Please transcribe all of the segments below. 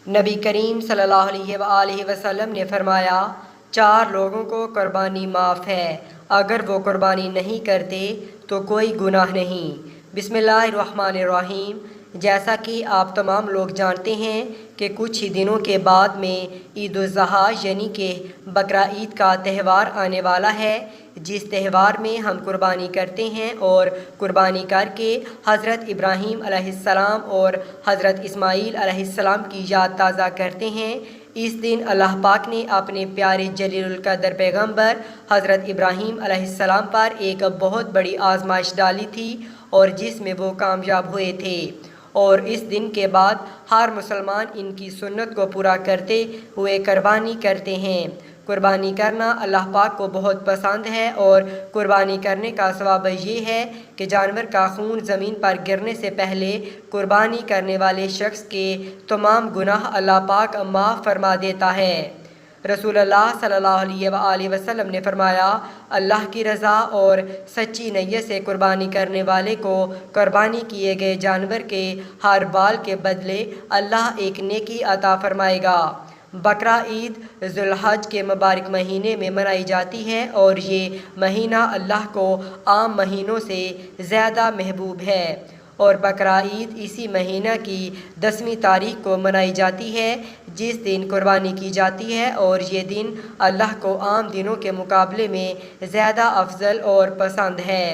نبی کریم صلی اللہ علیہ وآلہ وسلم نے فرمایا 4 لوگوں کو قربانی معاف ہے، اگر وہ قربانی نہیں کرتے تو کوئی گناہ نہیں۔ بسم اللہ الرحمن الرحیم۔ جیسا کہ آپ تمام لوگ جانتے ہیں کہ کچھ ہی دنوں کے بعد میں عید الاضحیٰ یعنی کہ بقرعید کا تہوار آنے والا ہے، جس تہوار میں ہم قربانی کرتے ہیں اور قربانی کر کے حضرت ابراہیم علیہ السلام اور حضرت اسماعیل علیہ السلام کی یاد تازہ کرتے ہیں۔ اس دن اللہ پاک نے اپنے پیارے جلیل القدر پیغمبر حضرت ابراہیم علیہ السلام پر ایک بہت بڑی آزمائش ڈالی تھی اور جس میں وہ کامیاب ہوئے تھے، اور اس دن کے بعد ہر مسلمان ان کی سنت کو پورا کرتے ہوئے قربانی کرتے ہیں۔ قربانی کرنا اللہ پاک کو بہت پسند ہے، اور قربانی کرنے کا ثواب یہ ہے کہ جانور کا خون زمین پر گرنے سے پہلے قربانی کرنے والے شخص کے تمام گناہ اللہ پاک معاف فرما دیتا ہے۔ رسول اللہ صلی اللہ علیہ وآلہ وسلم نے فرمایا، اللہ کی رضا اور سچی نیت سے قربانی کرنے والے کو قربانی کیے گئے جانور کے ہر بال کے بدلے اللہ ایک نیکی عطا فرمائے گا۔ بقرعید ذو الحج کے مبارک مہینے میں منائی جاتی ہے، اور یہ مہینہ اللہ کو عام مہینوں سے زیادہ محبوب ہے، اور بقرعید اسی مہینہ کی 10ویں تاریخ کو منائی جاتی ہے جس دن قربانی کی جاتی ہے، اور یہ دن اللہ کو عام دنوں کے مقابلے میں زیادہ افضل اور پسند ہے۔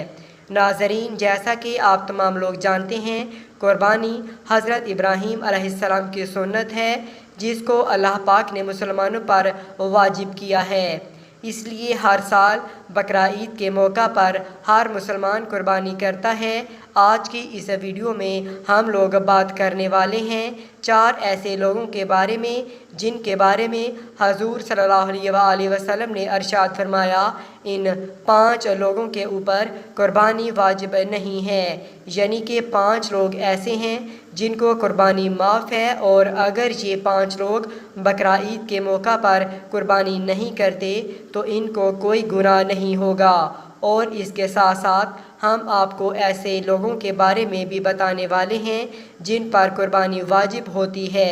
ناظرین، جیسا کہ آپ تمام لوگ جانتے ہیں، قربانی حضرت ابراہیم علیہ السلام کی سنت ہے جس کو اللہ پاک نے مسلمانوں پر واجب کیا ہے۔ اس لیے ہر سال بقرعید کے موقع پر ہر مسلمان قربانی کرتا ہے۔ آج کی اس ویڈیو میں ہم لوگ بات کرنے والے ہیں 4 ایسے لوگوں کے بارے میں جن کے بارے میں حضور صلی اللہ علیہ وآلہ وسلم نے ارشاد فرمایا، ان 5 لوگوں کے اوپر قربانی واجب نہیں ہے، یعنی کہ 5 لوگ ایسے ہیں جن کو قربانی معاف ہے، اور اگر یہ 5 لوگ بقرعید کے موقع پر قربانی نہیں کرتے تو ان کو کوئی گناہ نہیں ہوگا۔ اور اس کے ساتھ ساتھ ہم آپ کو ایسے لوگوں کے بارے میں بھی بتانے والے ہیں جن پر قربانی واجب ہوتی ہے،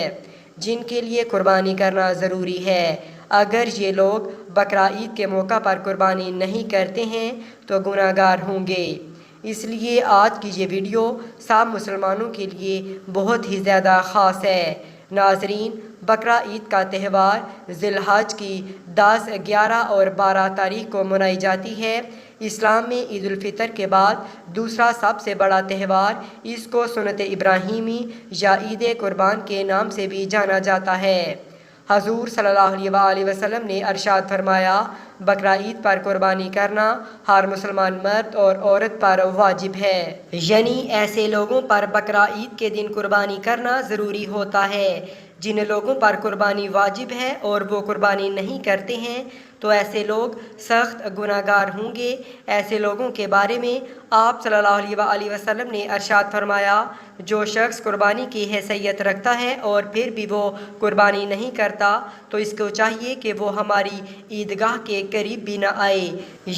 جن کے لیے قربانی کرنا ضروری ہے۔ اگر یہ لوگ بقرعید کے موقع پر قربانی نہیں کرتے ہیں تو گناہ گار ہوں گے۔ اس لیے آج کی یہ ویڈیو سب مسلمانوں کے لیے بہت ہی زیادہ خاص ہے۔ ناظرین، بقرعید کا تہوار ذی الحج کی 10، 11 اور 12 تاریخ کو منائی جاتی ہے۔ اسلام میں عید الفطر کے بعد دوسرا سب سے بڑا تہوار، اس کو سنت ابراہیمی یا عید قربان کے نام سے بھی جانا جاتا ہے۔ حضور صلی اللہ علیہ وآلہ وسلم نے ارشاد فرمایا، بقرعید پر قربانی کرنا ہر مسلمان مرد اور عورت پر واجب ہے، یعنی ایسے لوگوں پر بقرعید کے دن قربانی کرنا ضروری ہوتا ہے جن لوگوں پر قربانی واجب ہے اور وہ قربانی نہیں کرتے ہیں تو ایسے لوگ سخت گناہ گار ہوں گے۔ ایسے لوگوں کے بارے میں آپ صلی اللہ علیہ وآلہ وسلم نے ارشاد فرمایا، جو شخص قربانی کی حیثیت رکھتا ہے اور پھر بھی وہ قربانی نہیں کرتا تو اس کو چاہیے کہ وہ ہماری عیدگاہ کے قریب بھی نہ آئے،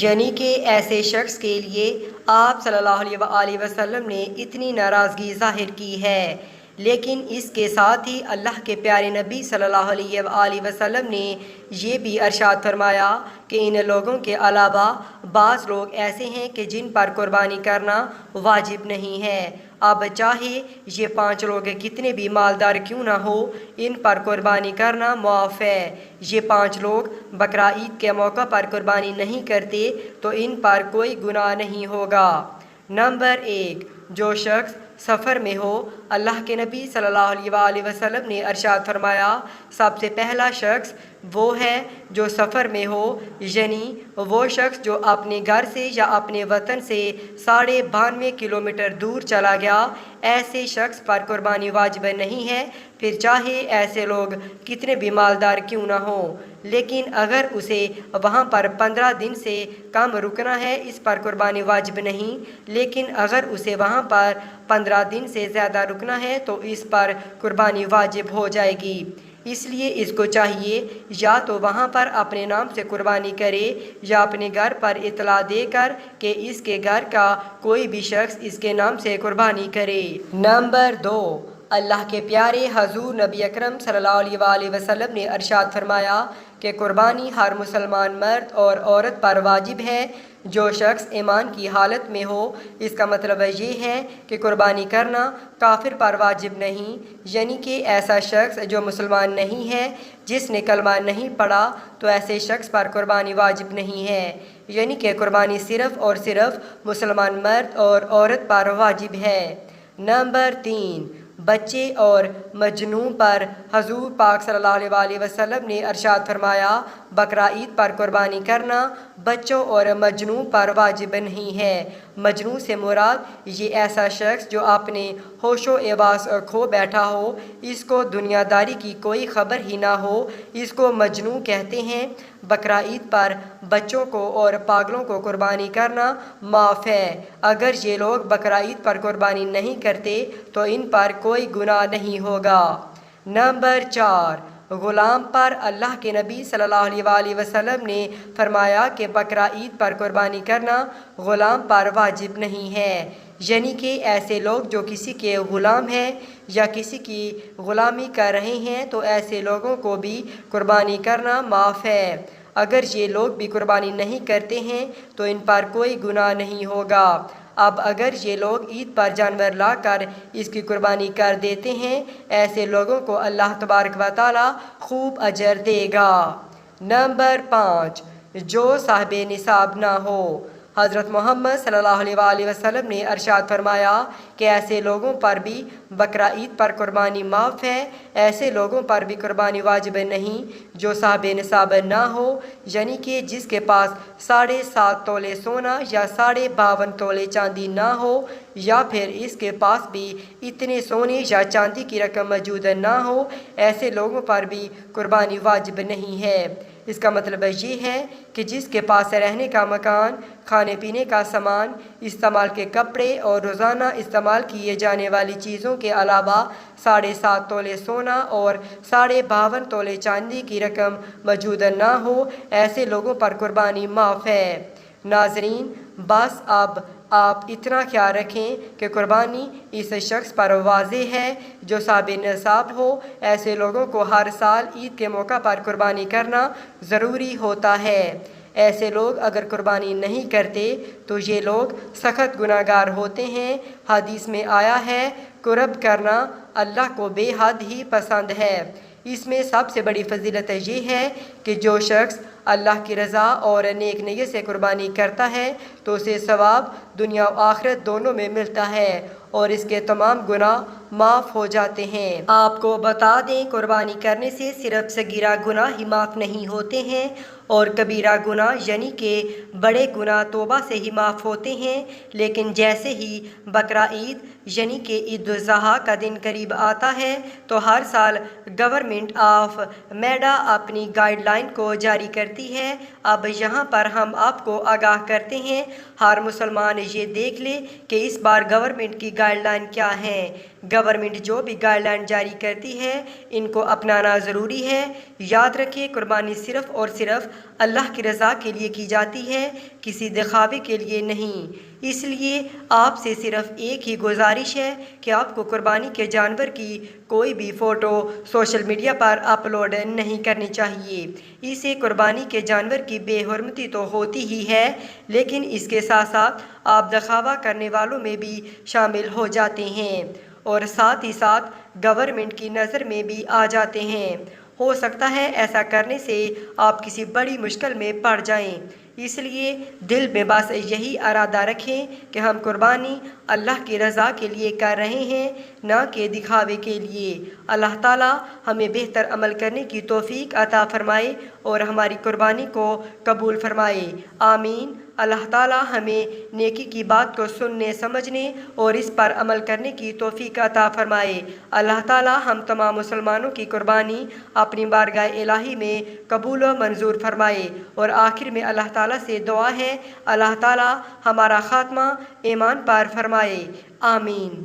یعنی کہ ایسے شخص کے لیے آپ صلی اللہ علیہ وآلہ وسلم نے اتنی ناراضگی ظاہر کی ہے۔ لیکن اس کے ساتھ ہی اللہ کے پیارے نبی صلی اللہ علیہ وآلہ وسلم نے یہ بھی ارشاد فرمایا کہ ان لوگوں کے علاوہ بعض لوگ ایسے ہیں کہ جن پر قربانی کرنا واجب نہیں ہے۔ اب چاہے یہ 5 لوگ کتنے بھی مالدار کیوں نہ ہو، ان پر قربانی کرنا معاف ہے۔ یہ 5 لوگ بقرعید کے موقع پر قربانی نہیں کرتے تو ان پر کوئی گناہ نہیں ہوگا۔ نمبر 1، جو شخص سفر میں ہو۔ اللہ کے نبی صلی اللہ علیہ وآلہ وسلم نے ارشاد فرمایا، سب سے پہلا شخص وہ ہے جو سفر میں ہو، یعنی وہ شخص جو اپنے گھر سے یا اپنے وطن سے 92.5 کلومیٹر دور چلا گیا، ایسے شخص پر قربانی واجب نہیں ہے، پھر چاہے ایسے لوگ کتنے بھی مالدار کیوں نہ ہوں۔ لیکن اگر اسے وہاں پر 15 دن سے کم رکنا ہے، اس پر قربانی واجب نہیں، لیکن اگر اسے وہاں پر 15 دن سے زیادہ رکنا ہے تو اس پر قربانی واجب ہو جائے گی۔ اس لیے اس کو چاہیے یا تو وہاں پر اپنے نام سے قربانی کرے یا اپنے گھر پر اطلاع دے کر کہ اس کے گھر کا کوئی بھی شخص اس کے نام سے قربانی کرے۔ نمبر 2، اللہ کے پیارے حضور نبی اکرم صلی اللہ علیہ وآلہ وسلم نے ارشاد فرمایا کہ قربانی ہر مسلمان مرد اور عورت پر واجب ہے جو شخص ایمان کی حالت میں ہو۔ اس کا مطلب یہ ہے کہ قربانی کرنا کافر پر واجب نہیں، یعنی کہ ایسا شخص جو مسلمان نہیں ہے، جس نے کلمہ نہیں پڑھا، تو ایسے شخص پر قربانی واجب نہیں ہے، یعنی کہ قربانی صرف اور صرف مسلمان مرد اور عورت پر واجب ہے۔ نمبر 3، بچے اور مجنون پر حضور پاک صلی اللہ علیہ وآلہ وسلم نے ارشاد فرمایا بقرہ عید پر قربانی کرنا بچوں اور مجنون پر واجب نہیں ہے۔ مجنون سے مراد یہ ایسا شخص جو اپنے ہوش و حواس کھو بیٹھا ہو، اس کو دنیا داری کی کوئی خبر ہی نہ ہو، اس کو مجنون کہتے ہیں۔ بقرہ عید پر بچوں کو اور پاگلوں کو قربانی کرنا معاف ہے۔ اگر یہ لوگ بقرہ عید پر قربانی نہیں کرتے تو ان پر کوئی گناہ نہیں ہوگا۔ نمبر 4، غلام پر اللہ کے نبی صلی اللہ علیہ وآلہ وسلم نے فرمایا کہ بقرہ عید پر قربانی کرنا غلام پر واجب نہیں ہے، یعنی کہ ایسے لوگ جو کسی کے غلام ہیں یا کسی کی غلامی کر رہے ہیں تو ایسے لوگوں کو بھی قربانی کرنا معاف ہے۔ اگر یہ لوگ بھی قربانی نہیں کرتے ہیں تو ان پر کوئی گناہ نہیں ہوگا۔ اب اگر یہ لوگ عید پر جانور لا کر اس کی قربانی کر دیتے ہیں، ایسے لوگوں کو اللہ تبارک و تعالی خوب اجر دے گا۔ نمبر 5، جو صاحب نصاب نہ ہو۔ حضرت محمد صلی اللہ علیہ وآلہ وسلم نے ارشاد فرمایا کہ ایسے لوگوں پر بھی بقرہ عید پر قربانی معاف ہے، ایسے لوگوں پر بھی قربانی واجب نہیں جو صاحب نصاب نہ ہو، یعنی کہ جس کے پاس 7.5 تولے سونا یا 52.5 تولے چاندی نہ ہو، یا پھر اس کے پاس بھی اتنے سونے یا چاندی کی رقم موجود نہ ہو، ایسے لوگوں پر بھی قربانی واجب نہیں ہے۔ اس کا مطلب یہ ہے کہ جس کے پاس رہنے کا مکان، کھانے پینے کا سامان، استعمال کے کپڑے اور روزانہ استعمال کیے جانے والی چیزوں کے علاوہ 7.5 تولے سونا اور 52.5 تولے چاندی کی رقم موجود نہ ہو، ایسے لوگوں پر قربانی معاف ہے۔ ناظرین، بس اب آپ اتنا خیال رکھیں کہ قربانی اس شخص پر واضح ہے جو صاحب نصاب ہو۔ ایسے لوگوں کو ہر سال عید کے موقع پر قربانی کرنا ضروری ہوتا ہے۔ ایسے لوگ اگر قربانی نہیں کرتے تو یہ لوگ سخت گناہ گار ہوتے ہیں۔ حدیث میں آیا ہے، قرب کرنا اللہ کو بے حد ہی پسند ہے۔ اس میں سب سے بڑی فضیلت یہ ہے کہ جو شخص اللہ کی رضا اور نیک نیت سے قربانی کرتا ہے تو اسے ثواب دنیا و آخرت دونوں میں ملتا ہے اور اس کے تمام گناہ معاف ہو جاتے ہیں۔ آپ کو بتا دیں، قربانی کرنے سے صرف صغیرہ گناہ ہی معاف نہیں ہوتے ہیں اور کبیرہ گناہ یعنی کہ بڑے گناہ توبہ سے ہی معاف ہوتے ہیں۔ لیکن جیسے ہی بقرہ عید یعنی کہ عید الاضحیٰ کا دن قریب آتا ہے تو ہر سال گورنمنٹ آف میڈا اپنی گائیڈ لائن کو جاری کرتی ہے۔ اب یہاں پر ہم آپ کو آگاہ کرتے ہیں، ہر مسلمان یہ دیکھ لے کہ اس بار گورنمنٹ کی گائیڈ لائن کیا ہے۔ گورنمنٹ جو بھی گائیڈ لائن جاری کرتی ہے ان کو اپنانا ضروری ہے۔ یاد رکھیں، قربانی صرف اور صرف اللہ کی رضا کے لیے کی جاتی ہے، کسی دکھاوے کے لیے نہیں۔ اس لیے آپ سے صرف ایک ہی گزارش ہے کہ آپ کو قربانی کے جانور کی کوئی بھی فوٹو سوشل میڈیا پر اپلوڈ نہیں کرنی چاہیے۔ اسے قربانی کے جانور کی بے حرمتی تو ہوتی ہی ہے، لیکن اس کے ساتھ ساتھ آپ دکھاوا کرنے والوں میں بھی شامل ہو جاتے ہیں اور ساتھ ہی ساتھ گورنمنٹ کی نظر میں بھی آ جاتے ہیں۔ ہو سکتا ہے ایسا کرنے سے آپ کسی بڑی مشکل میں پڑ جائیں۔ اس لیے دل میں بس یہی ارادہ رکھیں کہ ہم قربانی اللہ کی رضا کے لیے کر رہے ہیں، نہ کہ دکھاوے کے لیے۔ اللہ تعالیٰ ہمیں بہتر عمل کرنے کی توفیق عطا فرمائے اور ہماری قربانی کو قبول فرمائے، آمین۔ اللہ تعالیٰ ہمیں نیکی کی بات کو سننے، سمجھنے اور اس پر عمل کرنے کی توفیق عطا فرمائے۔ اللہ تعالیٰ ہم تمام مسلمانوں کی قربانی اپنی بارگاہ الہی میں قبول و منظور فرمائے۔ اور آخر میں اللہ تعالیٰ سے دعا ہے، اللہ تعالیٰ ہمارا خاتمہ ایمان پر فرمائے، آمین۔